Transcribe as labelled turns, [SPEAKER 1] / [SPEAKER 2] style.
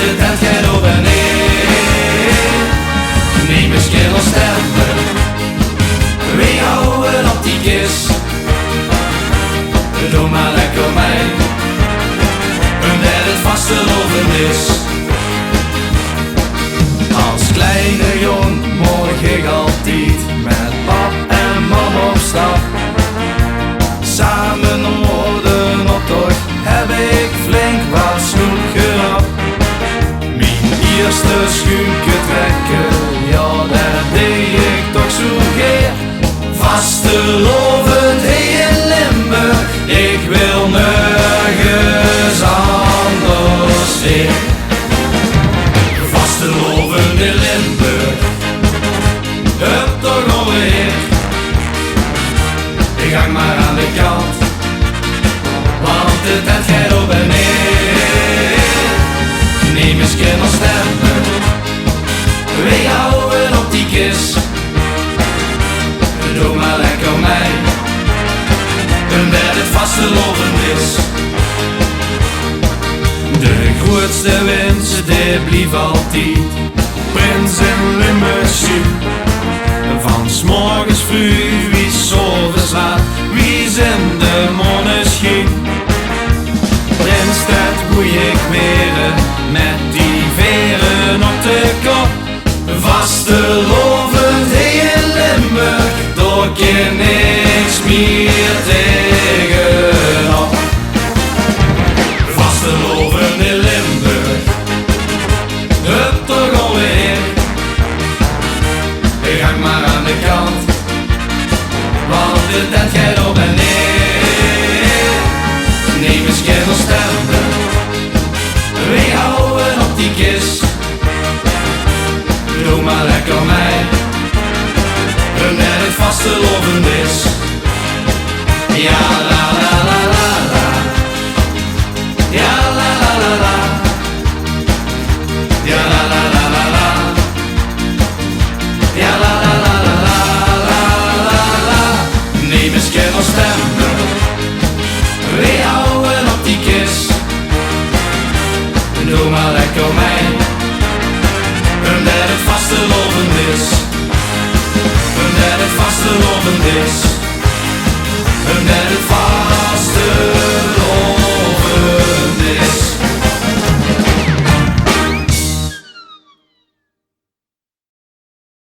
[SPEAKER 1] de tent gaat op en neer. Neem eens kerel stemmen, we houden op die kist. Doe maar lekker mee, omdat het vastelovend is. Als kleine jong mocht ik altijd met pap en mam op stap. Samen naar de optocht heb ik flink wat snoep gerapt. Mijn eerste schoentje trekken, ja dat deed ik toch zo geer. Vastelovend in Limburg, ik wil nergens anders weer. Vastelovend in Limburg, hup toch alweer. Ik hang maar aan de kant, want de tent gaat op en neer. Neem eens kinders stemmen, we houden op die kist. Doe maar lekker mee, omdat het vastelovend is. De grootste winst, die blief altijd Prins in Limburg. Van 's morgens vroeg, wie s'avonds laat, wie in de monneschijn. Prins dat goeie kleren, met die veren op de kop. Vastelovend in Limburg, daar kan niks meer tegenop. Vastelovend in Limburg, hup toch alweer. Ik hang maar aan de kant, want de tent gaat op en neer. Neem eens kerel stemmen, we houden op die kist. Doe maar lekker mee, omdat het vastelovend is. Ja la la la la la, ja la la la la, ja la la la la la, ja la la la la la la la. Neem eens kerel stemmen, we houden op die kist. Doe maar lekker mee, omdat het vastelovend is. Omdat het vastelovend is.